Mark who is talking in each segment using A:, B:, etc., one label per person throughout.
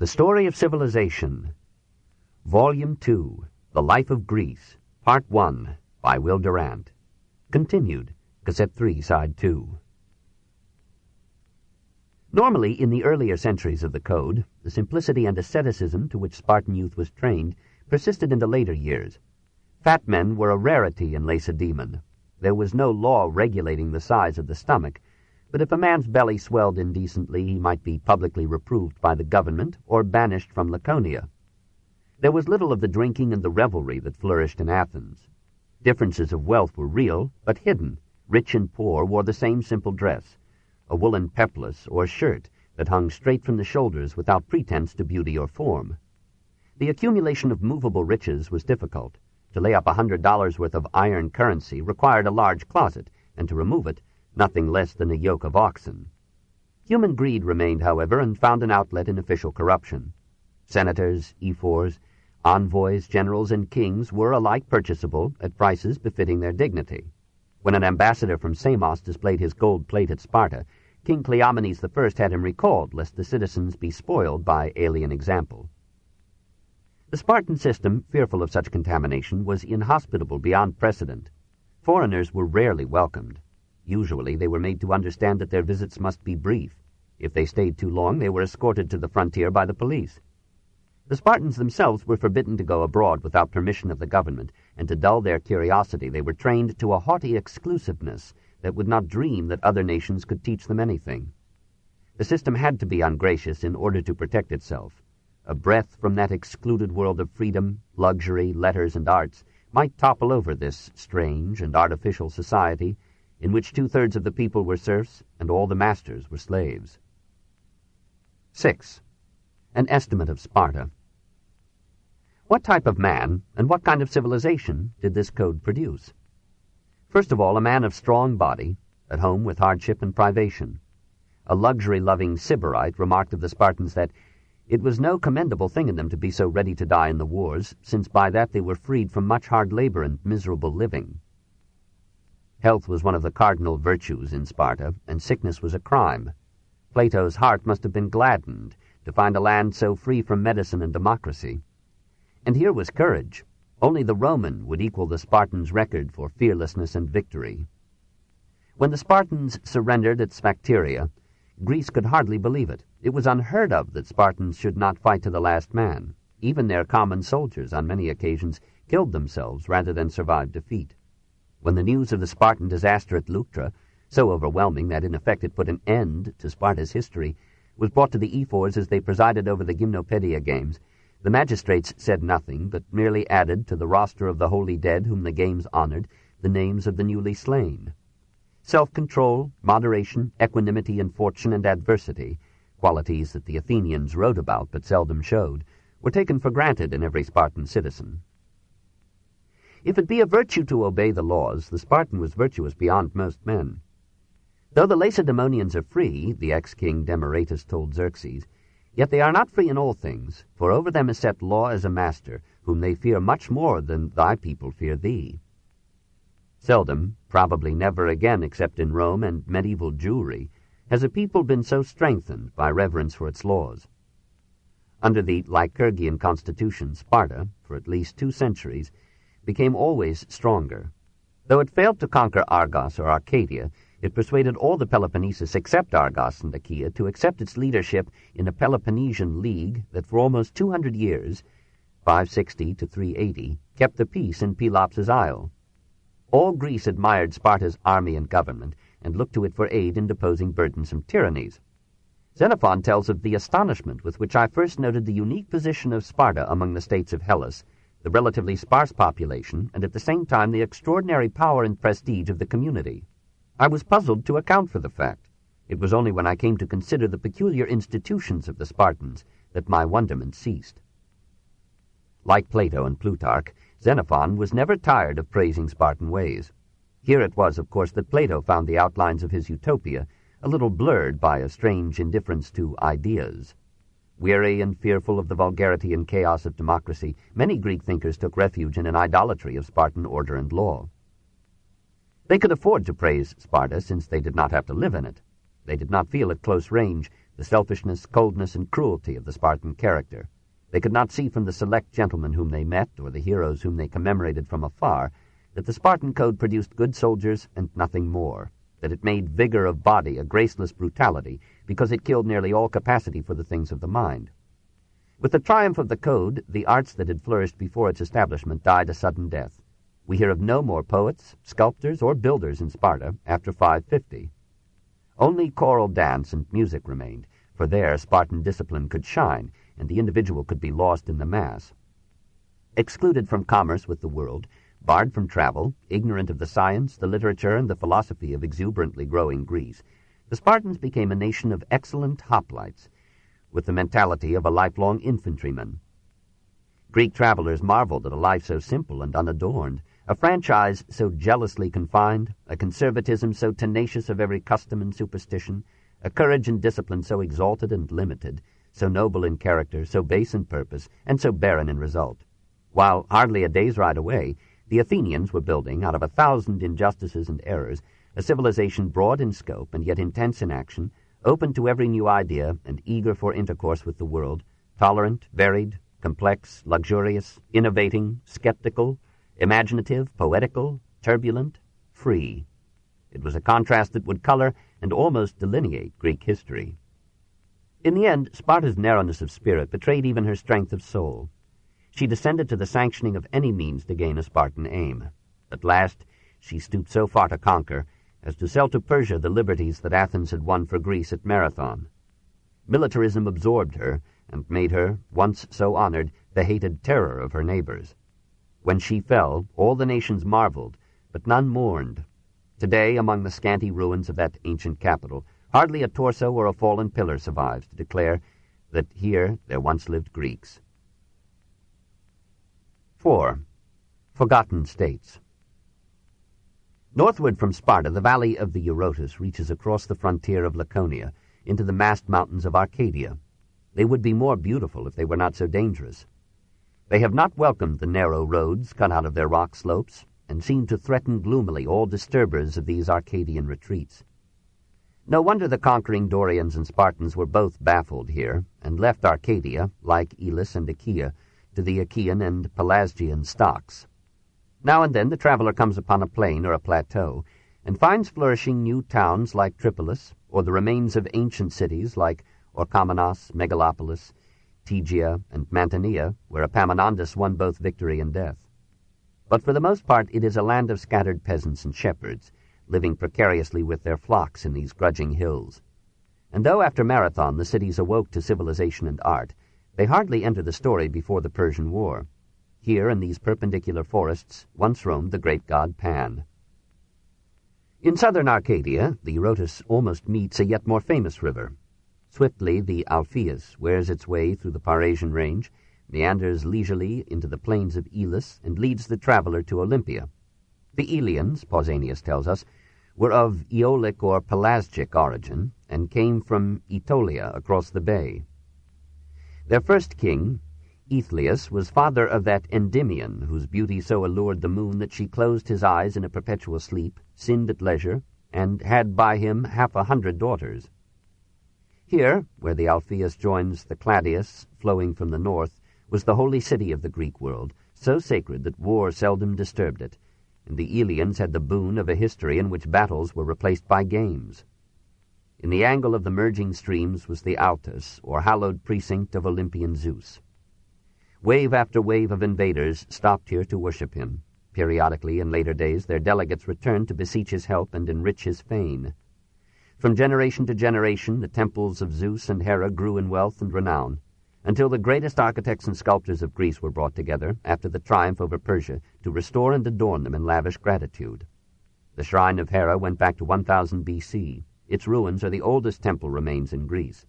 A: The Story of Civilization, Volume 2, The Life of Greece, Part 1, by Will Durant. Continued, Cassette 3, Side 2. Normally, in the earlier centuries of the Code, the simplicity and asceticism to which Spartan youth was trained persisted into later years. Fat men were a rarity in Lacedaemon. There was no law regulating the size of the stomach, but if a man's belly swelled indecently, he might be publicly reproved by the government or banished from Laconia. There was little of the drinking and the revelry that flourished in Athens. Differences of wealth were real, but hidden. Rich and poor wore the same simple dress, a woolen peplus or shirt that hung straight from the shoulders without pretense to beauty or form. The accumulation of movable riches was difficult. To lay up $100 worth of iron currency required a large closet, and to remove it, nothing less than a yoke of oxen. Human greed remained, however, and found an outlet in official corruption. Senators, ephors, envoys, generals, and kings were alike purchasable at prices befitting their dignity. When an ambassador from Samos displayed his gold plate at Sparta, King Cleomenes I had him recalled, lest the citizens be spoiled by alien example. The Spartan system, fearful of such contamination, was inhospitable beyond precedent. Foreigners were rarely welcomed. Usually they were made to understand that their visits must be brief. If they stayed too long, they were escorted to the frontier by the police. The Spartans themselves were forbidden to go abroad without permission of the government, and to dull their curiosity they were trained to a haughty exclusiveness that would not dream that other nations could teach them anything. The system had to be ungracious in order to protect itself. A breath from that excluded world of freedom, luxury, letters, and arts might topple over this strange and artificial society in which 2/3 of the people were serfs and all the masters were slaves. 6. An estimate of Sparta. What type of man and what kind of civilization did this code produce? First of all, a man of strong body, at home with hardship and privation. A luxury-loving Sybarite remarked of the Spartans that it was no commendable thing in them to be so ready to die in the wars, since by that they were freed from much hard labor and miserable living. Health was one of the cardinal virtues in Sparta, and sickness was a crime. Plato's heart must have been gladdened to find a land so free from medicine and democracy. And here was courage. Only the Roman would equal the Spartan's record for fearlessness and victory. When the Spartans surrendered at Sphacteria, Greece could hardly believe it. It was unheard of that Spartans should not fight to the last man. Even their common soldiers, on many occasions, killed themselves rather than survive defeat. When the news of the Spartan disaster at Leuctra, so overwhelming that in effect it put an end to Sparta's history, was brought to the ephors as they presided over the Gymnopedia games, the magistrates said nothing, but merely added to the roster of the holy dead whom the games honored the names of the newly slain. Self-control, moderation, equanimity in fortune and adversity, qualities that the Athenians wrote about but seldom showed, were taken for granted in every Spartan citizen. If it be a virtue to obey the laws, the Spartan was virtuous beyond most men. Though the Lacedaemonians are free, the ex-king Demaratus told Xerxes, yet they are not free in all things, for over them is set law as a master, whom they fear much more than thy people fear thee. Seldom, probably never again except in Rome and medieval Jewry, has a people been so strengthened by reverence for its laws. Under the Lycurgian constitution, Sparta, for at least 2 centuries, became always stronger. Though it failed to conquer Argos or Arcadia, it persuaded all the Peloponnesus except Argos and Achaea to accept its leadership in a Peloponnesian league that for almost 200 years, 560 to 380, kept the peace in Pelops' Isle. All Greece admired Sparta's army and government, and looked to it for aid in deposing burdensome tyrannies. Xenophon tells of the astonishment with which I first noted the unique position of Sparta among the states of Hellas, the relatively sparse population, and at the same time the extraordinary power and prestige of the community. I was puzzled to account for the fact. It was only when I came to consider the peculiar institutions of the Spartans that my wonderment ceased. Like Plato and Plutarch, Xenophon was never tired of praising Spartan ways. Here it was, of course, that Plato found the outlines of his utopia a little blurred by a strange indifference to ideas. Weary and fearful of the vulgarity and chaos of democracy, many Greek thinkers took refuge in an idolatry of Spartan order and law. They could afford to praise Sparta since they did not have to live in it. They did not feel at close range the selfishness, coldness, and cruelty of the Spartan character. They could not see from the select gentlemen whom they met, or the heroes whom they commemorated from afar, that the Spartan code produced good soldiers and nothing more, that it made vigor of body a graceless brutality, because it killed nearly all capacity for the things of the mind. With the triumph of the code, the arts that had flourished before its establishment died a sudden death. We hear of no more poets, sculptors, or builders in Sparta after 550. Only choral dance and music remained, for there Spartan discipline could shine, and the individual could be lost in the mass. Excluded from commerce with the world, barred from travel, ignorant of the science, the literature, and the philosophy of exuberantly growing Greece, the Spartans became a nation of excellent hoplites, with the mentality of a lifelong infantryman. Greek travelers marveled at a life so simple and unadorned, a franchise so jealously confined, a conservatism so tenacious of every custom and superstition, a courage and discipline so exalted and limited, so noble in character, so base in purpose, and so barren in result. While hardly a day's ride away, the Athenians were building, out of 1,000 injustices and errors, a civilization broad in scope and yet intense in action, open to every new idea and eager for intercourse with the world, tolerant, varied, complex, luxurious, innovating, skeptical, imaginative, poetical, turbulent, free. It was a contrast that would color and almost delineate Greek history. In the end, Sparta's narrowness of spirit betrayed even her strength of soul. She descended to the sanctioning of any means to gain a Spartan aim. At last, she stooped so far to conquer as to sell to Persia the liberties that Athens had won for Greece at Marathon. Militarism absorbed her and made her, once so honored, the hated terror of her neighbors. When she fell, all the nations marveled, but none mourned. Today, among the scanty ruins of that ancient capital, hardly a torso or a fallen pillar survives to declare that here there once lived Greeks. 4. Forgotten States. Northward from Sparta, the valley of the Eurotas reaches across the frontier of Laconia into the massed mountains of Arcadia. They would be more beautiful if they were not so dangerous. They have not welcomed the narrow roads cut out of their rock slopes, and seem to threaten gloomily all disturbers of these Arcadian retreats. No wonder the conquering Dorians and Spartans were both baffled here, and left Arcadia, like Elis and Achaea, to the Achaean and Pelasgian stocks. Now and then the traveler comes upon a plain or a plateau, and finds flourishing new towns like Tripolis, or the remains of ancient cities like Orchomenos, Megalopolis, Tegea, and Mantinea, where Epaminondas won both victory and death. But for the most part it is a land of scattered peasants and shepherds, living precariously with their flocks in these grudging hills. And though after Marathon the cities awoke to civilization and art, they hardly enter the story before the Persian War. Here in these perpendicular forests once roamed the great god Pan. In southern Arcadia, the Eurotas almost meets a yet more famous river. Swiftly the Alpheus wears its way through the Parasian range, meanders leisurely into the plains of Elis, and leads the traveler to Olympia. The Aelians, Pausanias tells us, were of Aeolic or Pelasgic origin, and came from Aetolia across the bay. Their first king, Aethlius, was father of that Endymion, whose beauty so allured the moon that she closed his eyes in a perpetual sleep, sinned at leisure, and had by him 100 daughters. Here, where the Alpheus joins the Cladius, flowing from the north, was the holy city of the Greek world, so sacred that war seldom disturbed it, and the Aelians had the boon of a history in which battles were replaced by games. In the angle of the merging streams was the Altus, or hallowed precinct of Olympian Zeus. Wave after wave of invaders stopped here to worship him. Periodically, in later days, their delegates returned to beseech his help and enrich his fane. From generation to generation, the temples of Zeus and Hera grew in wealth and renown, until the greatest architects and sculptors of Greece were brought together, after the triumph over Persia, to restore and adorn them in lavish gratitude. The shrine of Hera went back to 1000 B.C. Its ruins are the oldest temple remains in Greece.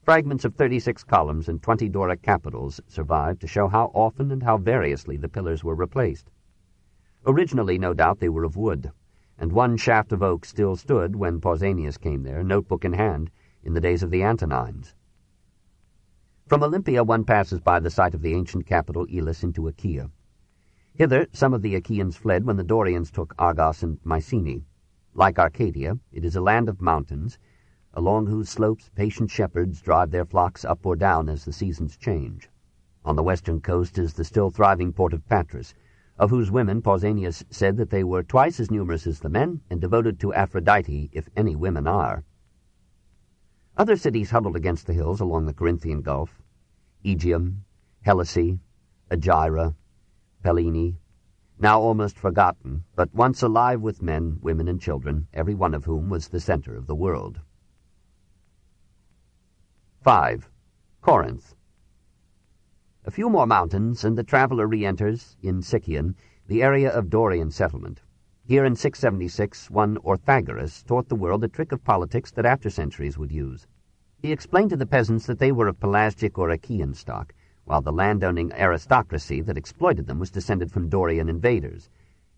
A: Fragments of 36 columns and 20 Doric capitals survive to show how often and how variously the pillars were replaced. Originally, no doubt, they were of wood, and one shaft of oak still stood when Pausanias came there, notebook in hand, in the days of the Antonines. From Olympia one passes by the site of the ancient capital Elis into Achaea. Hither some of the Achaeans fled when the Dorians took Argos and Mycenae. Like Arcadia, it is a land of mountains, along whose slopes patient shepherds drive their flocks up or down as the seasons change. On the western coast is the still thriving port of Patras, of whose women Pausanias said that they were twice as numerous as the men and devoted to Aphrodite, if any women are. Other cities huddled against the hills along the Corinthian Gulf: Aegium, Helicea, Agira, Pellene, now almost forgotten, but once alive with men, women, and children, every one of whom was the center of the world. 5. Corinth. A few more mountains, and the traveler re-enters, in Sicyon, the area of Dorian settlement. Here in 676, one Orthagoras taught the world a trick of politics that after-centuries would use. He explained to the peasants that they were of Pelasgic or Achaean stock, while the landowning aristocracy that exploited them was descended from Dorian invaders.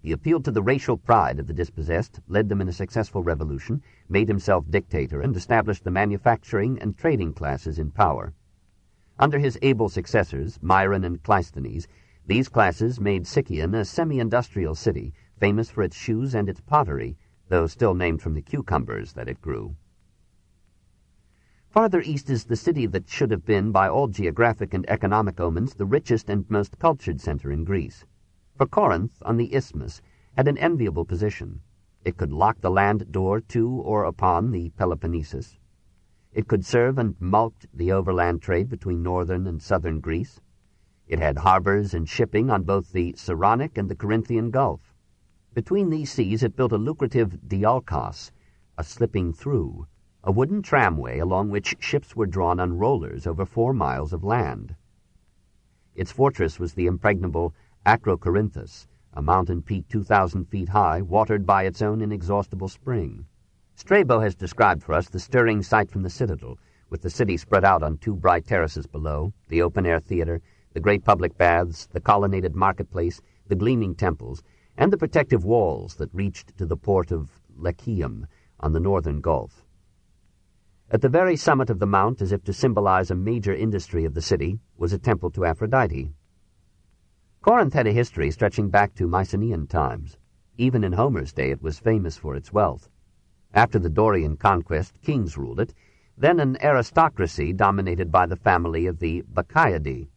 A: He appealed to the racial pride of the dispossessed, led them in a successful revolution, made himself dictator, and established the manufacturing and trading classes in power. Under his able successors, Myron and Cleisthenes, these classes made Sicyon a semi-industrial city, famous for its shoes and its pottery, though still named from the cucumbers that it grew. Farther east is the city that should have been, by all geographic and economic omens, the richest and most cultured center in Greece. For Corinth, on the isthmus, had an enviable position. It could lock the land door to or upon the Peloponnesus. It could serve and mulct the overland trade between northern and southern Greece. It had harbors and shipping on both the Saronic and the Corinthian Gulf. Between these seas it built a lucrative diolkos, a slipping through, a wooden tramway along which ships were drawn on rollers over 4 miles of land. Its fortress was the impregnable Acrocorinthus, a mountain peak 2,000 feet high, watered by its own inexhaustible spring. Strabo has described for us the stirring sight from the citadel, with the city spread out on 2 bright terraces below, the open-air theater, the great public baths, the colonnaded marketplace, the gleaming temples, and the protective walls that reached to the port of Lechaeum on the northern Gulf. At the very summit of the mount, as if to symbolize a major industry of the city, was a temple to Aphrodite. Corinth had a history stretching back to Mycenaean times. Even in Homer's day it was famous for its wealth. After the Dorian conquest, kings ruled it, then an aristocracy dominated by the family of the Bacchiadae.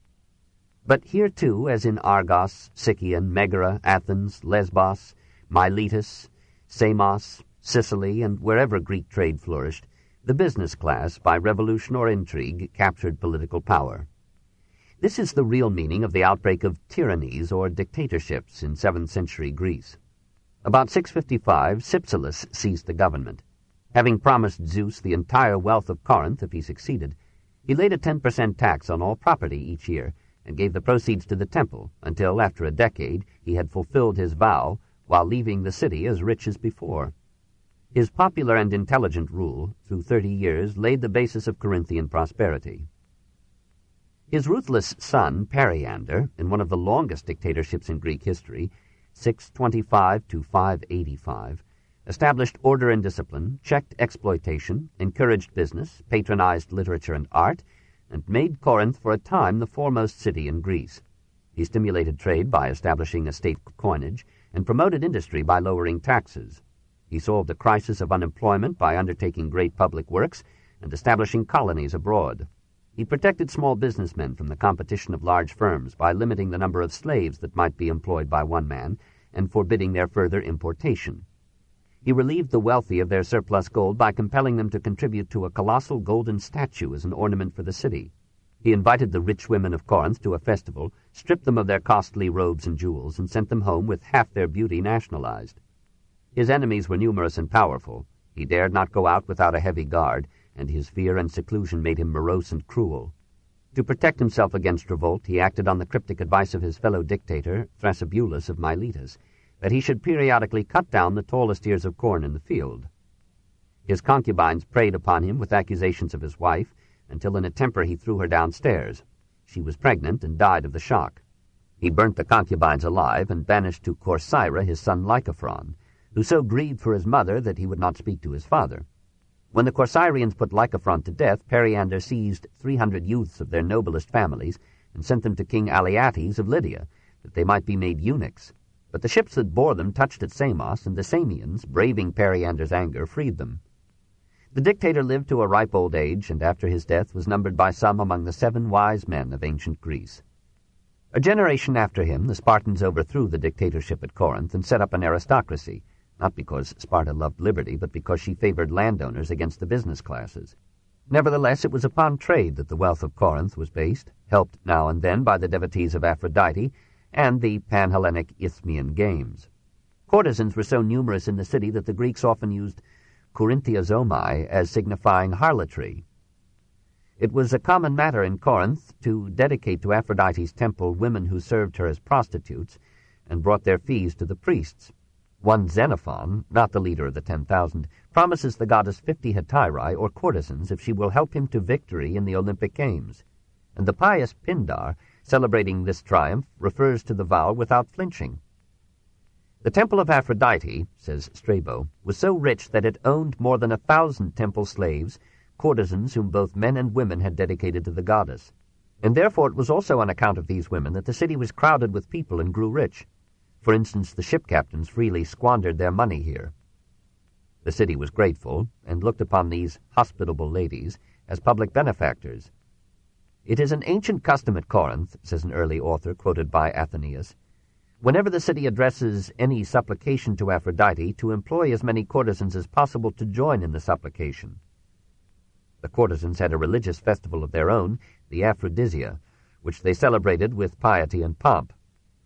A: But here too, as in Argos, Sicyon, Megara, Athens, Lesbos, Miletus, Samos, Sicily, and wherever Greek trade flourished, the business class, by revolution or intrigue, captured political power. This is the real meaning of the outbreak of tyrannies or dictatorships in 7th century Greece. About 655, Cypselus seized the government. Having promised Zeus the entire wealth of Corinth if he succeeded, he laid a 10% tax on all property each year and gave the proceeds to the temple until, after a decade, he had fulfilled his vow while leaving the city as rich as before. His popular and intelligent rule, through 30 years, laid the basis of Corinthian prosperity. His ruthless son, Periander, in one of the longest dictatorships in Greek history, 625 to 585, established order and discipline, checked exploitation, encouraged business, patronized literature and art, and made Corinth for a time the foremost city in Greece. He stimulated trade by establishing a state coinage and promoted industry by lowering taxes. He solved the crisis of unemployment by undertaking great public works and establishing colonies abroad. He protected small businessmen from the competition of large firms by limiting the number of slaves that might be employed by one man and forbidding their further importation. He relieved the wealthy of their surplus gold by compelling them to contribute to a colossal golden statue as an ornament for the city. He invited the rich women of Corinth to a festival, stripped them of their costly robes and jewels, and sent them home with half their beauty nationalized. His enemies were numerous and powerful. He dared not go out without a heavy guard, and his fear and seclusion made him morose and cruel. To protect himself against revolt, he acted on the cryptic advice of his fellow dictator, Thrasybulus of Miletus, that he should periodically cut down the tallest ears of corn in the field. His concubines preyed upon him with accusations of his wife, until in a temper he threw her downstairs. She was pregnant and died of the shock. He burnt the concubines alive and banished to Corcyra his son Lycophron, who so grieved for his mother that he would not speak to his father. When the Corcyrians put Lycophron to death, Periander seized 300 youths of their noblest families and sent them to King Alyattes of Lydia, that they might be made eunuchs. But the ships that bore them touched at Samos, and the Samians, braving Periander's anger, freed them. The dictator lived to a ripe old age, and after his death was numbered by some among the 7 wise men of ancient Greece. A generation after him, the Spartans overthrew the dictatorship at Corinth and set up an aristocracy, not because Sparta loved liberty, but because she favored landowners against the business classes. Nevertheless, it was upon trade that the wealth of Corinth was based, helped now and then by the devotees of Aphrodite and the Pan-Hellenic Isthmian games. Courtesans were so numerous in the city that the Greeks often used Corinthiazomai as signifying harlotry. It was a common matter in Corinth to dedicate to Aphrodite's temple women who served her as prostitutes and brought their fees to the priests. One Xenophon, not the leader of the 10,000, promises the goddess 50 hetairai, or courtesans, if she will help him to victory in the Olympic Games. And the pious Pindar, celebrating this triumph, refers to the vow without flinching. The temple of Aphrodite, says Strabo, was so rich that it owned more than 1,000 temple slaves, courtesans whom both men and women had dedicated to the goddess. And therefore it was also on account of these women that the city was crowded with people and grew rich. For instance, the ship captains freely squandered their money here. The city was grateful, and looked upon these hospitable ladies as public benefactors. It is an ancient custom at Corinth, says an early author quoted by Athenaeus, whenever the city addresses any supplication to Aphrodite, to employ as many courtesans as possible to join in the supplication. The courtesans had a religious festival of their own, the Aphrodisia, which they celebrated with piety and pomp.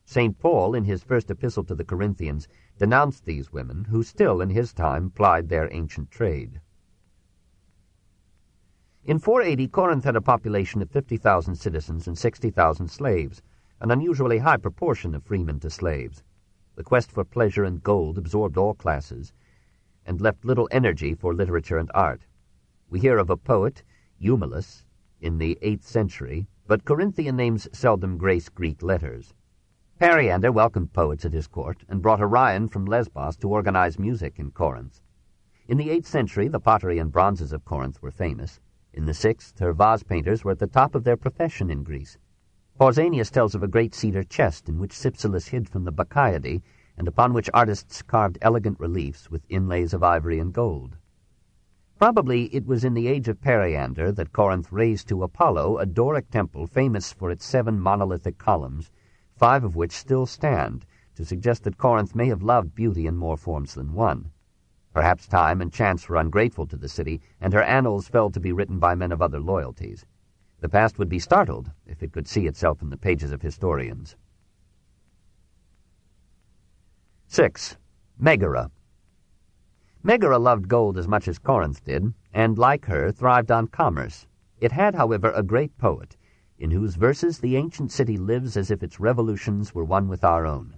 A: St. Paul, in his first epistle to the Corinthians, denounced these women, who still in his time plied their ancient trade. In 480, Corinth had a population of 50,000 citizens and 60,000 slaves, an unusually high proportion of freemen to slaves. The quest for pleasure and gold absorbed all classes, and left little energy for literature and art. We hear of a poet, Eumelus, in the 8th century, but Corinthian names seldom grace Greek letters. Periander welcomed poets at his court, and brought Orion from Lesbos to organize music in Corinth. In the 8th century, the pottery and bronzes of Corinth were famous. In the 6th, her vase painters were at the top of their profession in Greece. Pausanias tells of a great cedar chest in which Cypselus hid from the Bacchiadae, and upon which artists carved elegant reliefs with inlays of ivory and gold. Probably it was in the age of Periander that Corinth raised to Apollo a Doric temple famous for its 7 monolithic columns, 5 of which still stand, to suggest that Corinth may have loved beauty in more forms than one. Perhaps time and chance were ungrateful to the city, and her annals fell to be written by men of other loyalties. The past would be startled if it could see itself in the pages of historians. 6. Megara. Megara loved gold as much as Corinth did, and, like her, thrived on commerce. It had, however, a great poet, in whose verses the ancient city lives as if its revolutions were one with our own.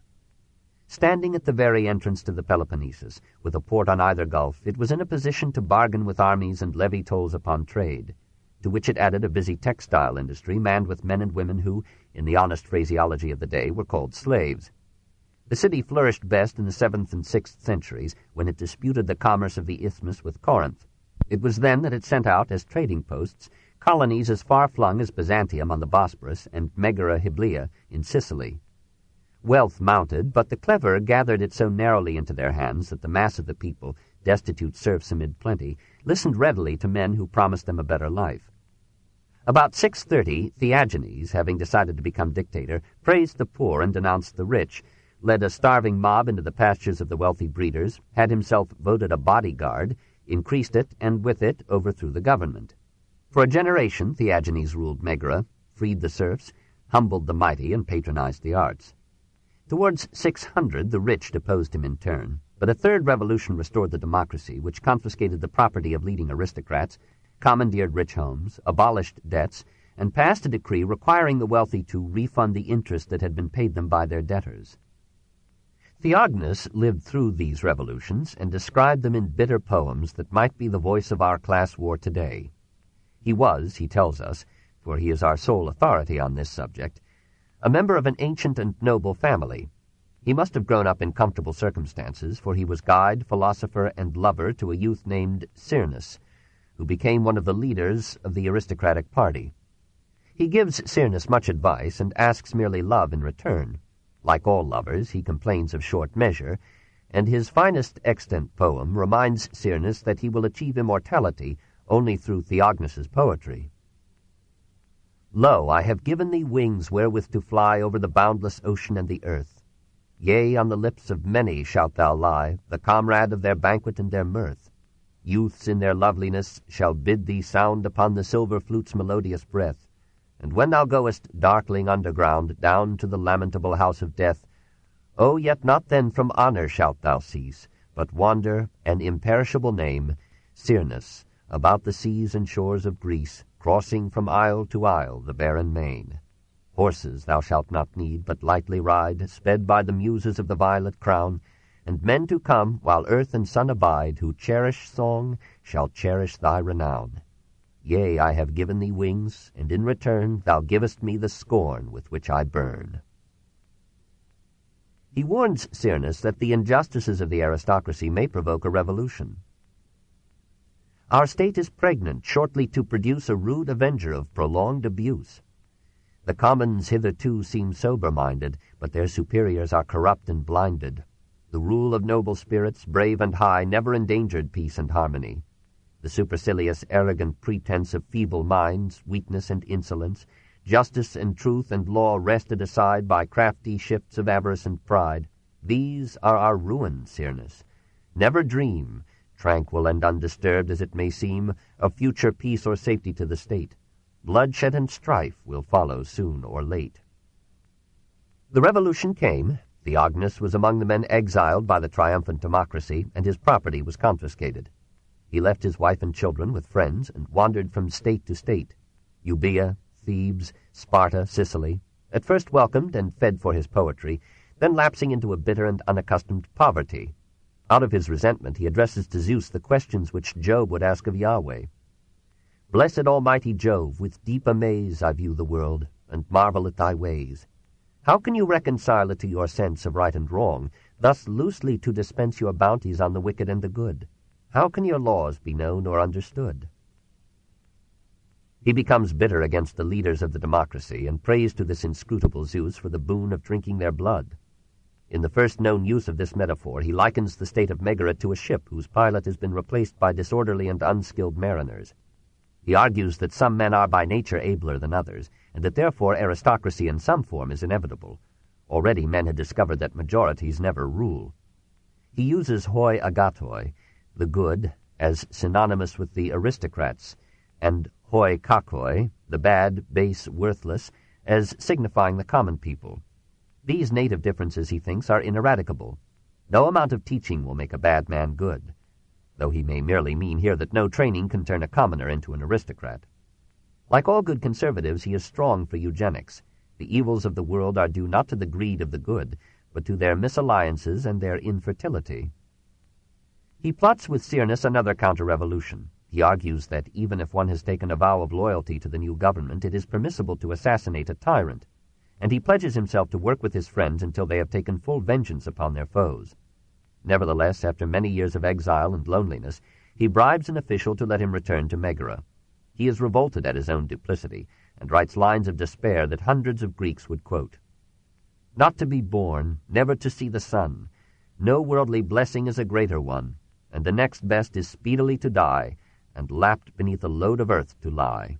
A: Standing at the very entrance to the Peloponnesus, with a port on either gulf, it was in a position to bargain with armies and levy tolls upon trade, to which it added a busy textile industry manned with men and women who, in the honest phraseology of the day, were called slaves. The city flourished best in the 7th and 6th centuries, when it disputed the commerce of the isthmus with Corinth. It was then that it sent out, as trading posts, colonies as far-flung as Byzantium on the Bosporus and Megara Hyblia in Sicily. Wealth mounted, but the clever gathered it so narrowly into their hands that the mass of the people, destitute serfs amid plenty, listened readily to men who promised them a better life. About 630, Theagenes, having decided to become dictator, praised the poor and denounced the rich, led a starving mob into the pastures of the wealthy breeders, had himself voted a bodyguard, increased it, and with it overthrew the government. For a generation, Theagenes ruled Megara, freed the serfs, humbled the mighty, and patronized the arts. Towards 600, the rich deposed him in turn, but a third revolution restored the democracy, which confiscated the property of leading aristocrats, commandeered rich homes, abolished debts, and passed a decree requiring the wealthy to refund the interest that had been paid them by their debtors. Theognis lived through these revolutions and described them in bitter poems that might be the voice of our class war today. He was, he tells us, for he is our sole authority on this subject, a member of an ancient and noble family. He must have grown up in comfortable circumstances, for he was guide, philosopher, and lover to a youth named Cyrnus, who became one of the leaders of the aristocratic party. He gives Cyrnus much advice and asks merely love in return. Like all lovers, he complains of short measure, and his finest extant poem reminds Cyrnus that he will achieve immortality only through Theognis's poetry. Lo, I have given thee wings wherewith to fly over the boundless ocean and the earth. Yea, on the lips of many shalt thou lie, the comrade of their banquet and their mirth. Youths in their loveliness shall bid thee sound upon the silver flute's melodious breath. And when thou goest darkling underground down to the lamentable house of death, O yet not then from honor shalt thou cease, but wander, an imperishable name, Cyrnus, about the seas and shores of Greece, crossing from isle to isle the barren main. Horses thou shalt not need, but lightly ride, sped by the muses of the violet crown, and men to come, while earth and sun abide, who cherish song, shall cherish thy renown. Yea, I have given thee wings, and in return thou givest me the scorn with which I burn. He warns Cyrnus that the injustices of the aristocracy may provoke a revolution. Our state is pregnant shortly to produce a rude avenger of prolonged abuse. The commons hitherto seem sober-minded, but their superiors are corrupt and blinded. The rule of noble spirits, brave and high, never endangered peace and harmony. The supercilious, arrogant pretense of feeble minds, weakness and insolence, justice and truth and law wrested aside by crafty shifts of avarice and pride, these are our ruin, Cyrnus. Never dream, tranquil and undisturbed as it may seem, of future peace or safety to the state. Bloodshed and strife will follow soon or late. The revolution came. Theognis was among the men exiled by the triumphant democracy, and his property was confiscated. He left his wife and children with friends and wandered from state to state. Euboea, Thebes, Sparta, Sicily, at first welcomed and fed for his poetry, then lapsing into a bitter and unaccustomed poverty. Out of his resentment he addresses to Zeus the questions which Jove would ask of Yahweh. Blessed almighty Jove, with deep amaze I view the world, and marvel at thy ways. How can you reconcile it to your sense of right and wrong, thus loosely to dispense your bounties on the wicked and the good? How can your laws be known or understood? He becomes bitter against the leaders of the democracy, and prays to this inscrutable Zeus for the boon of drinking their blood. In the first known use of this metaphor, he likens the state of Megara to a ship whose pilot has been replaced by disorderly and unskilled mariners. He argues that some men are by nature abler than others, and that therefore aristocracy in some form is inevitable. Already men had discovered that majorities never rule. He uses hoi agatoi, the good, as synonymous with the aristocrats, and hoi kakoi, the bad, base, worthless, as signifying the common people. These native differences, he thinks, are ineradicable. No amount of teaching will make a bad man good, though he may merely mean here that no training can turn a commoner into an aristocrat. Like all good conservatives, he is strong for eugenics. The evils of the world are due not to the greed of the good, but to their misalliances and their infertility. He plots with Cyrnus another counter-revolution. He argues that even if one has taken a vow of loyalty to the new government, it is permissible to assassinate a tyrant, and he pledges himself to work with his friends until they have taken full vengeance upon their foes. Nevertheless, after many years of exile and loneliness, he bribes an official to let him return to Megara. He is revolted at his own duplicity, and writes lines of despair that hundreds of Greeks would quote. Not to be born, never to see the sun, no worldly blessing is a greater one, and the next best is speedily to die, and lapped beneath a load of earth to lie.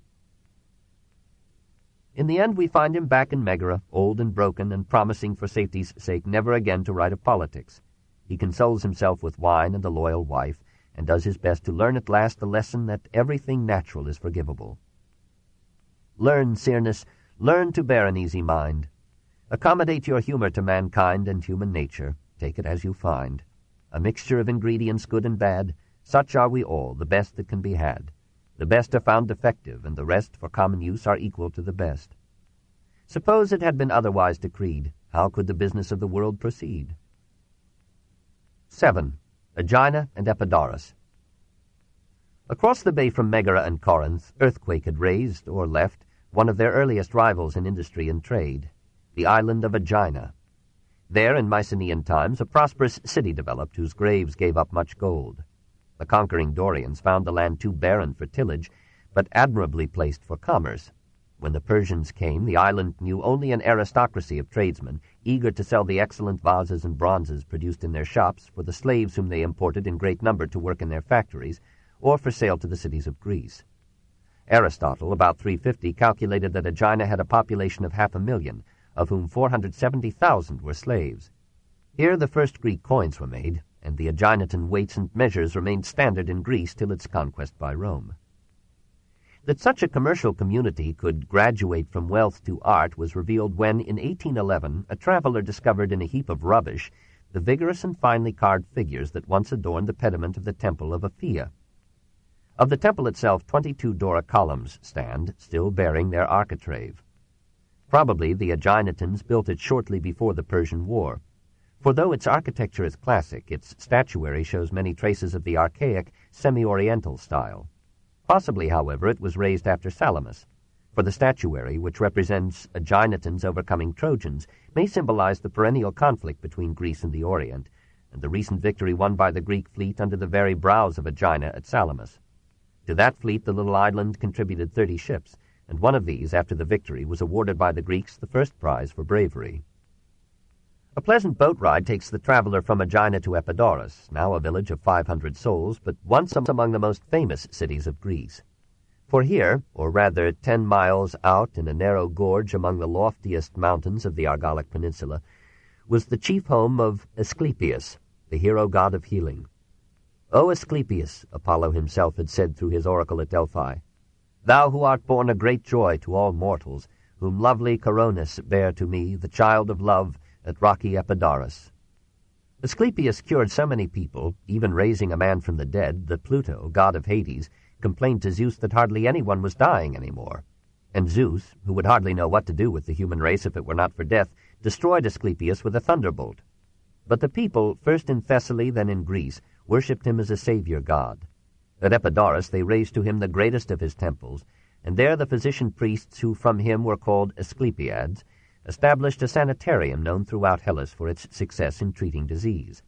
A: In the end we find him back in Megara, old and broken, and promising for safety's sake never again to write of politics. He consoles himself with wine and a loyal wife, and does his best to learn at last the lesson that everything natural is forgivable. Learn, Cyrnus, learn to bear an easy mind. Accommodate your humor to mankind and human nature, take it as you find. A mixture of ingredients good and bad, such are we all, the best that can be had. The best are found defective, and the rest for common use are equal to the best. Suppose it had been otherwise decreed, how could the business of the world proceed? 7. Aegina and Epidaurus. Across the bay from Megara and Corinth, earthquake had raised, or left, one of their earliest rivals in industry and trade, the island of Aegina. There, in Mycenaean times, a prosperous city developed whose graves gave up much gold. The conquering Dorians found the land too barren for tillage, but admirably placed for commerce. When the Persians came, the island knew only an aristocracy of tradesmen, eager to sell the excellent vases and bronzes produced in their shops for the slaves whom they imported in great number to work in their factories, or for sale to the cities of Greece. Aristotle, about 350, calculated that Aegina had a population of 500,000, of whom 470,000 were slaves. Here the first Greek coins were made, and the Aeginetan weights and measures remained standard in Greece till its conquest by Rome. That such a commercial community could graduate from wealth to art was revealed when, in 1811, a traveler discovered in a heap of rubbish the vigorous and finely carved figures that once adorned the pediment of the temple of Achaea. Of the temple itself, 22 Doric columns stand, still bearing their architrave. Probably the Aeginetans built it shortly before the Persian War, for though its architecture is classic, its statuary shows many traces of the archaic, semi-oriental style. Possibly, however, it was raised after Salamis, for the statuary, which represents Aeginetans overcoming Trojans, may symbolize the perennial conflict between Greece and the Orient, and the recent victory won by the Greek fleet under the very brows of Aegina at Salamis. To that fleet the little island contributed 30 ships, and one of these, after the victory, was awarded by the Greeks the first prize for bravery. A pleasant boat ride takes the traveler from Aegina to Epidaurus, now a village of 500 souls, but once among the most famous cities of Greece. For here, or rather 10 miles out in a narrow gorge among the loftiest mountains of the Argolic Peninsula, was the chief home of Asclepius, the hero god of healing. "O Asclepius," Apollo himself had said through his oracle at Delphi, "thou who art born a great joy to all mortals, whom lovely Coronis bare to me, the child of love, at rocky Epidaurus." Asclepius cured so many people, even raising a man from the dead, that Pluto, god of Hades, complained to Zeus that hardly anyone was dying any more. And Zeus, who would hardly know what to do with the human race if it were not for death, destroyed Asclepius with a thunderbolt. But the people, first in Thessaly, then in Greece, worshipped him as a savior god. At Epidaurus they raised to him the greatest of his temples, and there the physician priests, who from him were called Asclepiads, established a sanitarium known throughout Hellas for its success in treating disease.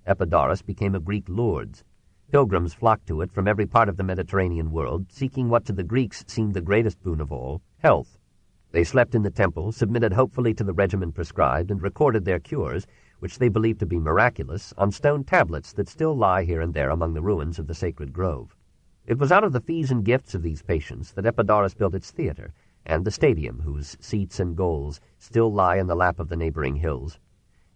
A: Epidaurus became a Greek Lourdes. Pilgrims flocked to it from every part of the Mediterranean world, seeking what to the Greeks seemed the greatest boon of all, health. They slept in the temple, submitted hopefully to the regimen prescribed, and recorded their cures, which they believed to be miraculous, on stone tablets that still lie here and there among the ruins of the sacred grove. It was out of the fees and gifts of these patients that Epidaurus built its theater, and the stadium, whose seats and goals still lie in the lap of the neighboring hills,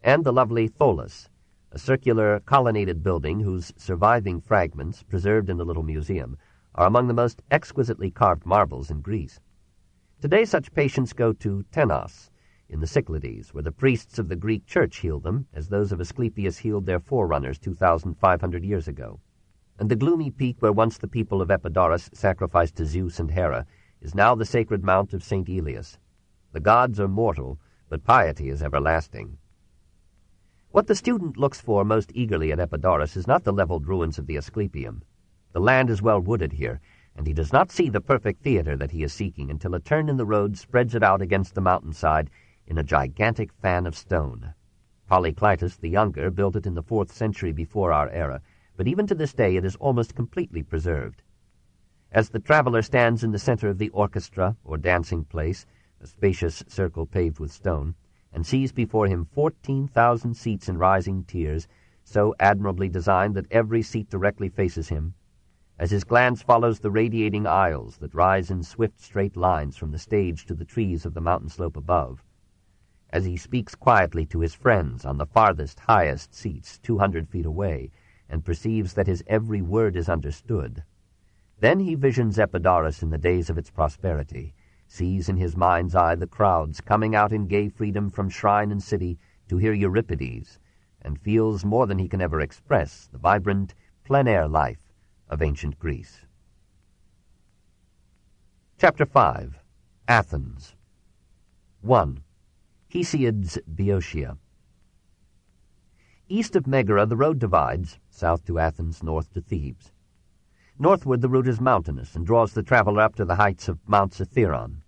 A: and the lovely Tholos, a circular colonnaded building whose surviving fragments, preserved in the little museum, are among the most exquisitely carved marbles in Greece. Today such patients go to Tenos, in the Cyclades, where the priests of the Greek Church healed them, as those of Asclepius healed their forerunners 2,500 years ago. And the gloomy peak where once the people of Epidaurus sacrificed to Zeus and Hera is now the sacred mount of St. Elias. The gods are mortal, but piety is everlasting. What the student looks for most eagerly at Epidaurus is not the leveled ruins of the Asclepium. The land is well wooded here, and he does not see the perfect theater that he is seeking until a turn in the road spreads it out against the mountainside in a gigantic fan of stone. Polyclitus the Younger built it in the 4th century before our era, but even to this day it is almost completely preserved. As the traveler stands in the center of the orchestra, or dancing place, a spacious circle paved with stone, and sees before him 14,000 seats in rising tiers, so admirably designed that every seat directly faces him, as his glance follows the radiating aisles that rise in swift straight lines from the stage to the trees of the mountain slope above, as he speaks quietly to his friends on the farthest, highest seats 200 feet away, and perceives that his every word is understood, then he visions Epidaurus in the days of its prosperity, sees in his mind's eye the crowds coming out in gay freedom from shrine and city to hear Euripides, and feels more than he can ever express the vibrant, plein-air life of ancient Greece. Chapter 5. Athens. 1. Hesiod's Boeotia. East of Megara the road divides, south to Athens, north to Thebes. Northward the route is mountainous and draws the traveler up to the heights of Mount Cithaeron.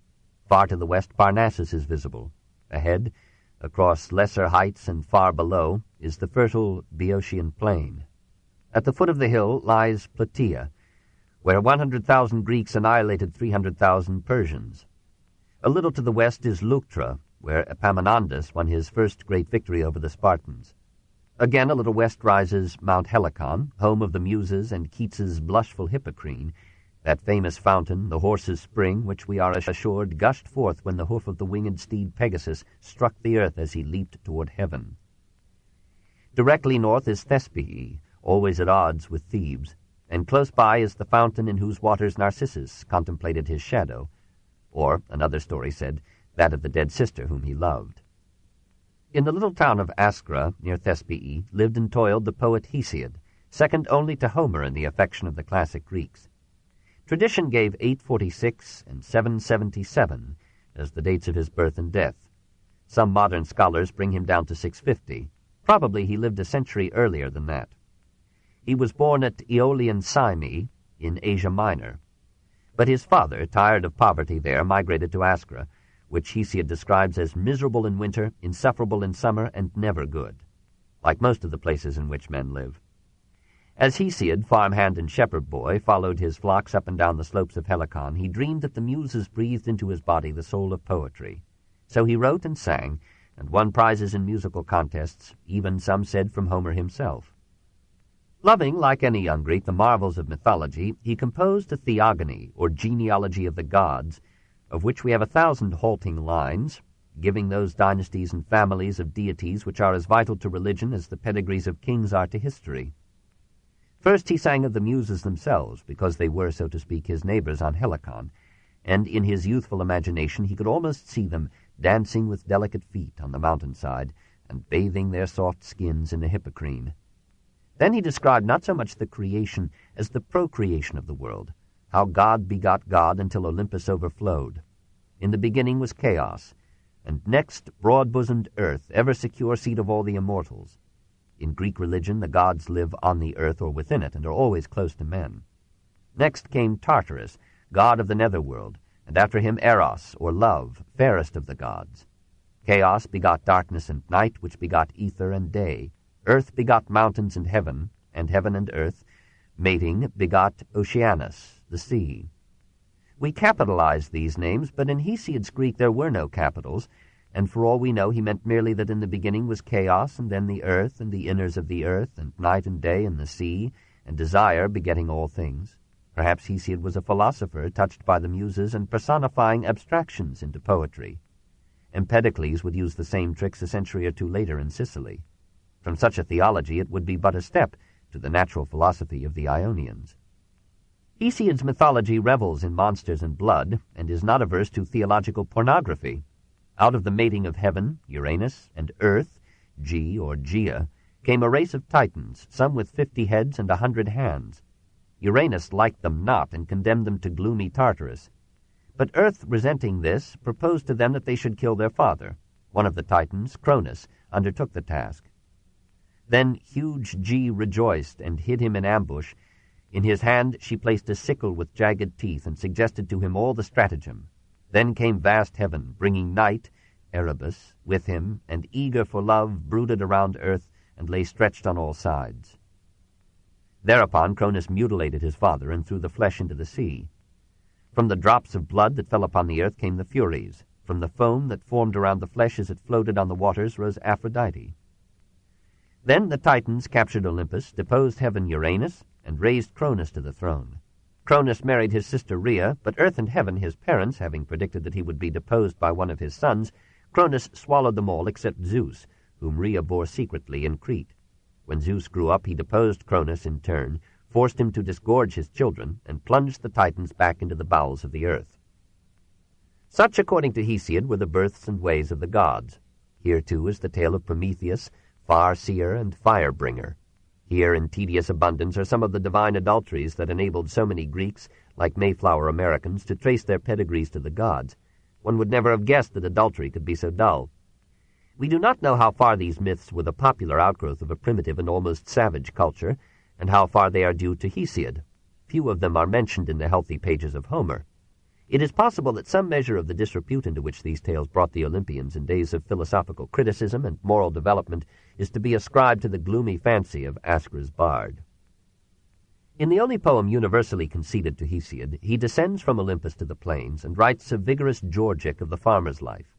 A: Far to the west Parnassus is visible. Ahead, across lesser heights and far below, is the fertile Boeotian plain. At the foot of the hill lies Plataea, where 100,000 Greeks annihilated 300,000 Persians. A little to the west is Leuctra, where Epaminondas won his first great victory over the Spartans. Again, a little west rises Mount Helicon, home of the Muses and Keats's blushful Hippocrene, that famous fountain, the horse's spring, which we are assured gushed forth when the hoof of the winged steed Pegasus struck the earth as he leaped toward heaven. Directly north is Thespiae, always at odds with Thebes, and close by is the fountain in whose waters Narcissus contemplated his shadow, or, another story said, that of the dead sister whom he loved. In the little town of Ascra, near Thespiae, lived and toiled the poet Hesiod, second only to Homer in the affection of the classic Greeks. Tradition gave 846 and 777 as the dates of his birth and death. Some modern scholars bring him down to 650. Probably he lived a century earlier than that. He was born at Aeolian Cyme in Asia Minor. But his father, tired of poverty there, migrated to Ascra, which Hesiod describes as miserable in winter, insufferable in summer, and never good, like most of the places in which men live. As Hesiod, farmhand and shepherd boy, followed his flocks up and down the slopes of Helicon, he dreamed that the Muses breathed into his body the soul of poetry. So he wrote and sang, and won prizes in musical contests, even some said from Homer himself. Loving, like any young Greek, the marvels of mythology, he composed a theogony, or genealogy of the gods, of which we have 1,000 halting lines, giving those dynasties and families of deities which are as vital to religion as the pedigrees of kings are to history. First he sang of the Muses themselves, because they were, so to speak, his neighbors on Helicon, and in his youthful imagination he could almost see them dancing with delicate feet on the mountainside and bathing their soft skins in the Hippocrene. Then he described not so much the creation as the procreation of the world, how God begot God until Olympus overflowed. In the beginning was chaos, and next broad-bosomed earth, ever secure seat of all the immortals. In Greek religion the gods live on the earth or within it, and are always close to men. Next came Tartarus, god of the netherworld, and after him Eros, or love, fairest of the gods. Chaos begot darkness and night, which begot ether and day. Earth begot mountains and heaven and earth. Mating begot Oceanus, the sea. We capitalize these names, but in Hesiod's Greek there were no capitals, and for all we know he meant merely that in the beginning was chaos, and then the earth, and the inners of the earth, and night and day, and the sea, and desire begetting all things. Perhaps Hesiod was a philosopher, touched by the Muses, and personifying abstractions into poetry. Empedocles would use the same tricks a century or two later in Sicily. From such a theology it would be but a step to the natural philosophy of the Ionians. Hesiod's mythology revels in monsters and blood, and is not averse to theological pornography. Out of the mating of heaven, Uranus, and earth, Ge or Gaea, came a race of Titans, some with 50 heads and 100 hands. Uranus liked them not, and condemned them to gloomy Tartarus. But Earth, resenting this, proposed to them that they should kill their father. One of the Titans, Cronus, undertook the task. Then huge Ge rejoiced and hid him in ambush. In his hand she placed a sickle with jagged teeth and suggested to him all the stratagem. Then came vast heaven, bringing night, Erebus, with him, and eager for love brooded around earth and lay stretched on all sides. Thereupon Cronus mutilated his father and threw the flesh into the sea. From the drops of blood that fell upon the earth came the Furies. From the foam that formed around the flesh as it floated on the waters rose Aphrodite. Then the Titans captured Olympus, deposed heaven Uranus, and raised Cronus to the throne. Cronus married his sister Rhea, but earth and heaven, his parents, having predicted that he would be deposed by one of his sons, Cronus swallowed them all except Zeus, whom Rhea bore secretly in Crete. When Zeus grew up, he deposed Cronus in turn, forced him to disgorge his children, and plunged the Titans back into the bowels of the earth. Such, according to Hesiod, were the births and ways of the gods. Here, too, is the tale of Prometheus, far-seer and fire-bringer. Here, in tedious abundance, are some of the divine adulteries that enabled so many Greeks, like Mayflower Americans, to trace their pedigrees to the gods. One would never have guessed that adultery could be so dull. We do not know how far these myths were the popular outgrowth of a primitive and almost savage culture, and how far they are due to Hesiod. Few of them are mentioned in the healthy pages of Homer. It is possible that some measure of the disrepute into which these tales brought the Olympians in days of philosophical criticism and moral development is to be ascribed to the gloomy fancy of Ascra's bard. In the only poem universally conceded to Hesiod, he descends from Olympus to the plains and writes a vigorous Georgic of the farmer's life.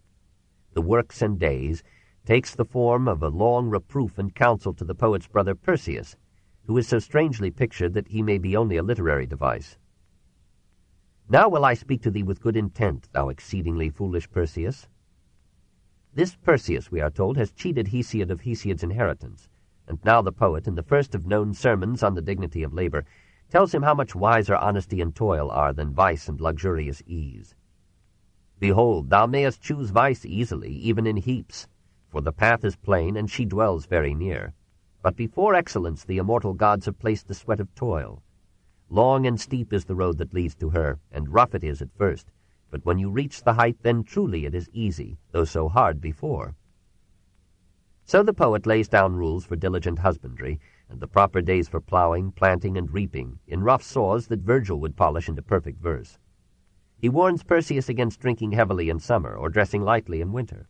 A: the Works and Days, takes the form of a long reproof and counsel to the poet's brother Perseus, who is so strangely pictured that he may be only a literary device. Now will I speak to thee with good intent, thou exceedingly foolish Perseus. This Perseus, we are told, has cheated Hesiod of Hesiod's inheritance, and now the poet, in the first of known sermons on the dignity of labor, tells him how much wiser honesty and toil are than vice and luxurious ease. Behold, thou mayest choose vice easily, even in heaps, for the path is plain, and she dwells very near. But before excellence the immortal gods have placed the sweat of toil. Long and steep is the road that leads to her, and rough it is at first, but when you reach the height, then truly it is easy, though so hard before. So the poet lays down rules for diligent husbandry, and the proper days for plowing, planting, and reaping, in rough saws that Virgil would polish into perfect verse. He warns Perseus against drinking heavily in summer or dressing lightly in winter.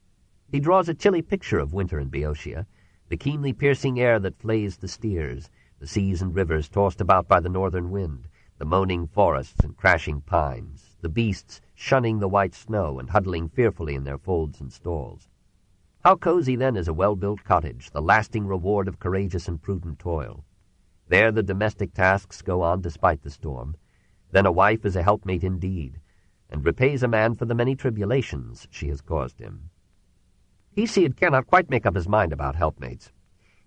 A: He draws a chilly picture of winter in Boeotia, the keenly piercing air that flays the steers, the seas and rivers tossed about by the northern wind, the moaning forests and crashing pines, the beasts shunning the white snow and huddling fearfully in their folds and stalls. How cozy then is a well-built cottage, the lasting reward of courageous and prudent toil. There the domestic tasks go on despite the storm. Then a wife is a helpmate indeed, and repays a man for the many tribulations she has caused him. Hesiod cannot quite make up his mind about helpmates.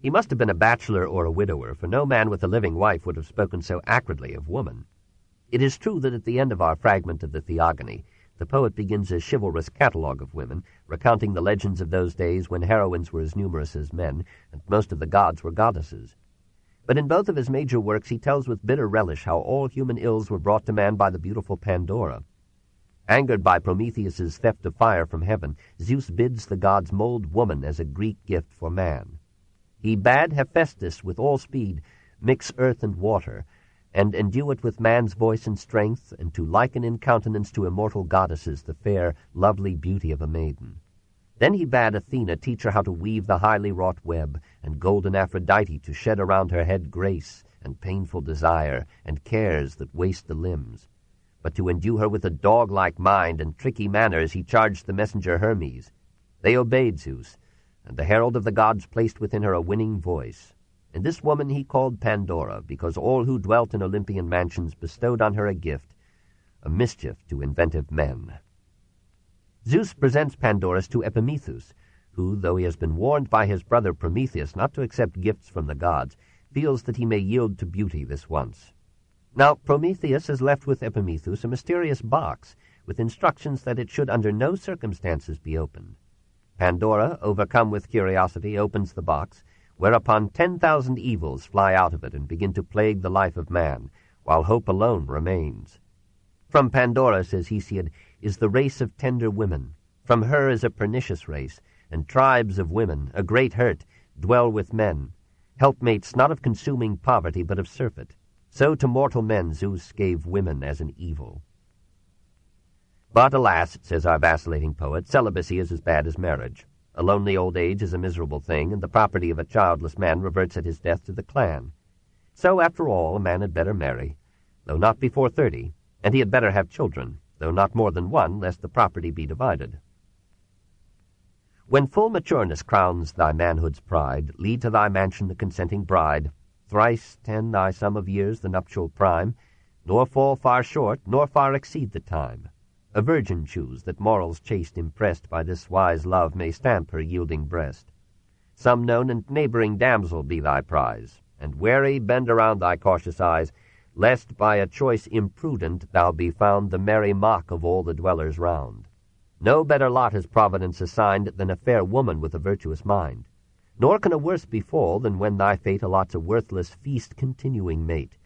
A: He must have been a bachelor or a widower, for no man with a living wife would have spoken so acridly of woman. It is true that at the end of our fragment of the Theogony, the poet begins a chivalrous catalogue of women, recounting the legends of those days when heroines were as numerous as men, and most of the gods were goddesses. But in both of his major works he tells with bitter relish how all human ills were brought to man by the beautiful Pandora. Angered by Prometheus's theft of fire from heaven, Zeus bids the gods mold woman as a Greek gift for man. He bade Hephaestus with all speed mix earth and water, and endue it with man's voice and strength, and to liken in countenance to immortal goddesses the fair, lovely beauty of a maiden. Then he bade Athena teach her how to weave the highly wrought web, and golden Aphrodite to shed around her head grace, and painful desire, and cares that waste the limbs. But to endue her with a dog-like mind and tricky manners he charged the messenger Hermes. They obeyed Zeus, and the herald of the gods placed within her a winning voice. And this woman he called Pandora, because all who dwelt in Olympian mansions bestowed on her a gift, a mischief to inventive men. Zeus presents Pandorus to Epimethus, who, though he has been warned by his brother Prometheus not to accept gifts from the gods, feels that he may yield to beauty this once. Now Prometheus has left with Epimethus a mysterious box, with instructions that it should under no circumstances be opened. Pandora, overcome with curiosity, opens the box, whereupon 10,000 evils fly out of it and begin to plague the life of man, while hope alone remains. From Pandora, says Hesiod, is the race of tender women. From her is a pernicious race, and tribes of women, a great hurt, dwell with men, helpmates not of consuming poverty, but of surfeit. So to mortal men Zeus gave women as an evil. But alas, says our vacillating poet, celibacy is as bad as marriage. A lonely old age is a miserable thing, and the property of a childless man reverts at his death to the clan. So, after all, a man had better marry, though not before 30, and he had better have children, though not more than one, lest the property be divided. When full matureness crowns thy manhood's pride, lead to thy mansion the consenting bride. Thrice 10 thy sum of years the nuptial prime, nor fall far short, nor far exceed the time. A virgin choose, that morals chaste impressed by this wise love may stamp her yielding breast. Some known and neighboring damsel be thy prize, and wary bend around thy cautious eyes, lest by a choice imprudent thou be found the merry mock of all the dwellers round. No better lot has Providence assigned than a fair woman with a virtuous mind. Nor can a worse befall than when thy fate allots a worthless feast-continuing mate.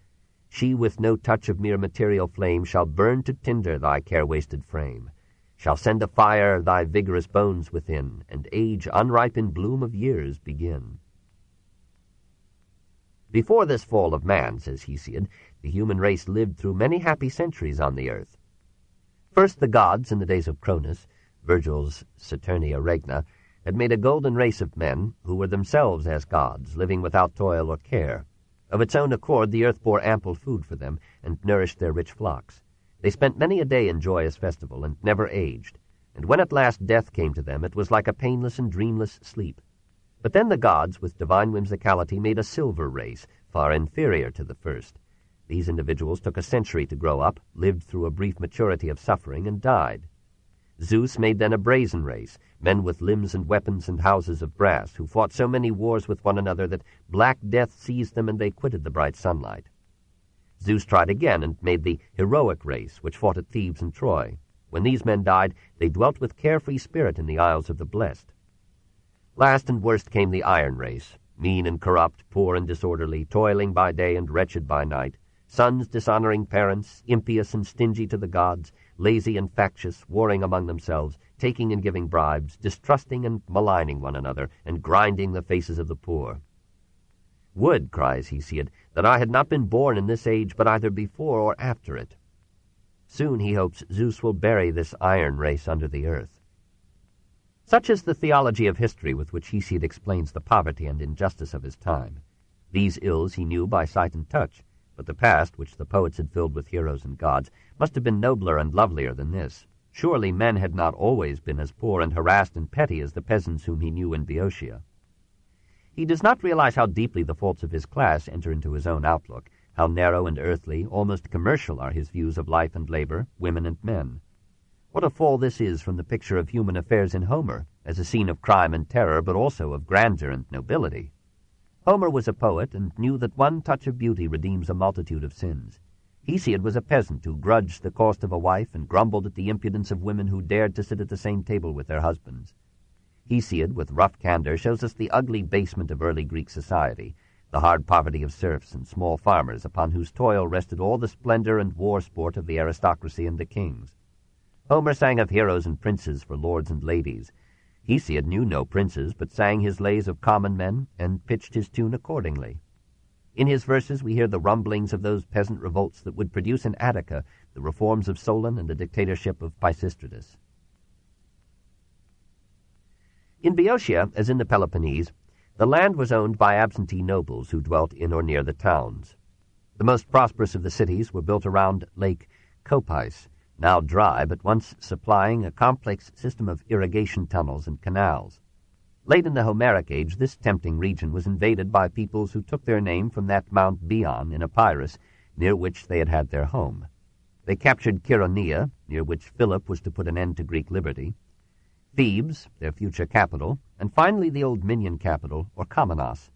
A: She with no touch of mere material flame shall burn to tinder thy care-wasted frame, shall send afire thy vigorous bones within, and age unripe in bloom of years begin. Before this fall of man, says Hesiod, the human race lived through many happy centuries on the earth. First the gods, in the days of Cronus, Virgil's Saturnia Regna, had made a golden race of men who were themselves as gods, living without toil or care. Of its own accord the earth bore ample food for them, and nourished their rich flocks. They spent many a day in joyous festival, and never aged. and when at last death came to them, it was like a painless and dreamless sleep. But then the gods, with divine whimsicality, made a silver race, far inferior to the first. These individuals took a century to grow up, lived through a brief maturity of suffering, and died. Zeus made then a brazen race, men with limbs and weapons and houses of brass, who fought so many wars with one another that black death seized them and they quitted the bright sunlight. Zeus tried again and made the heroic race, which fought at Thebes and Troy. When these men died, they dwelt with carefree spirit in the Isles of the Blessed. Last and worst came the iron race, mean and corrupt, poor and disorderly, toiling by day and wretched by night, sons dishonoring parents, impious and stingy to the gods, lazy and factious, warring among themselves, taking and giving bribes, distrusting and maligning one another, and grinding the faces of the poor. Would, cries Hesiod, that I had not been born in this age, but either before or after it. Soon, he hopes, Zeus will bury this iron race under the earth. Such is the theology of history with which Hesiod explains the poverty and injustice of his time. These ills he knew by sight and touch, but the past, which the poets had filled with heroes and gods, must have been nobler and lovelier than this. Surely men had not always been as poor and harassed and petty as the peasants whom he knew in Boeotia. He does not realize how deeply the faults of his class enter into his own outlook, how narrow and earthly, almost commercial are his views of life and labor, women and men. What a fall this is from the picture of human affairs in Homer, as a scene of crime and terror, but also of grandeur and nobility. Homer was a poet and knew that one touch of beauty redeems a multitude of sins. Hesiod was a peasant who grudged the cost of a wife and grumbled at the impudence of women who dared to sit at the same table with their husbands. Hesiod, with rough candor, shows us the ugly basement of early Greek society, the hard poverty of serfs and small farmers upon whose toil rested all the splendor and war sport of the aristocracy and the kings. Homer sang of heroes and princes for lords and ladies. Hesiod knew no princes, but sang his lays of common men and pitched his tune accordingly. In his verses we hear the rumblings of those peasant revolts that would produce in Attica the reforms of Solon and the dictatorship of Pisistratus. In Boeotia, as in the Peloponnese, the land was owned by absentee nobles who dwelt in or near the towns. The most prosperous of the cities were built around Lake Copais, now dry, but once supplying a complex system of irrigation tunnels and canals. Late in the Homeric age, this tempting region was invaded by peoples who took their name from that Mount Bion in Epirus, near which they had had their home. They captured Chaeronea, near which Philip was to put an end to Greek liberty, Thebes, their future capital, and finally the old Minion capital, or Kamenos.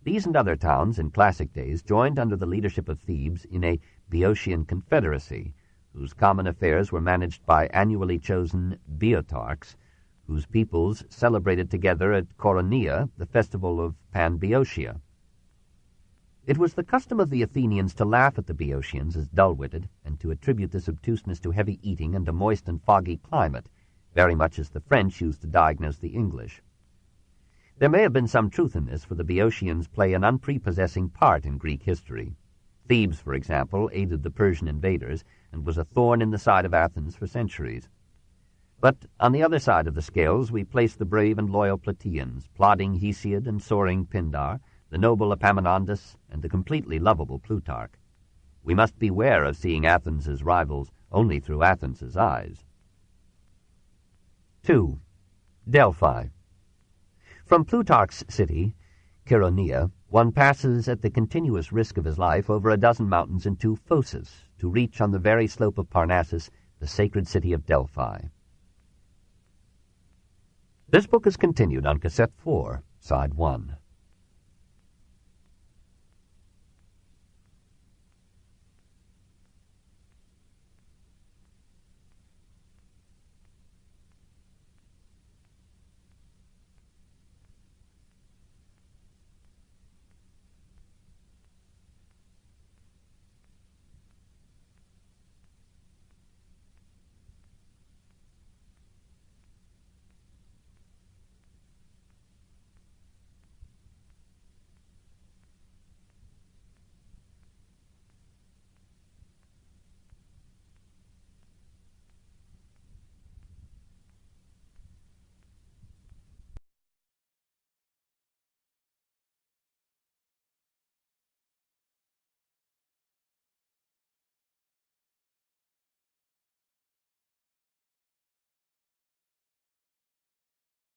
A: These and other towns in classic days joined under the leadership of Thebes in a Boeotian confederacy, whose common affairs were managed by annually chosen Boeotarchs, whose peoples celebrated together at Coronea the festival of Pan-Boeotia. It was the custom of the Athenians to laugh at the Boeotians as dull-witted, and to attribute this obtuseness to heavy eating and a moist and foggy climate, very much as the French used to diagnose the English. There may have been some truth in this, for the Boeotians play an unprepossessing part in Greek history. Thebes, for example, aided the Persian invaders and was a thorn in the side of Athens for centuries. But on the other side of the scales we place the brave and loyal Plataeans, plodding Hesiod and soaring Pindar, the noble Epaminondas, and the completely lovable Plutarch. We must beware of seeing Athens as rivals only through Athens' eyes. 2. Delphi. From Plutarch's city, Chaeronea, one passes at the continuous risk of his life over a dozen mountains into Phocis, to reach on the very slope of Parnassus the sacred city of Delphi. This book is continued on Cassette 4, Side 1.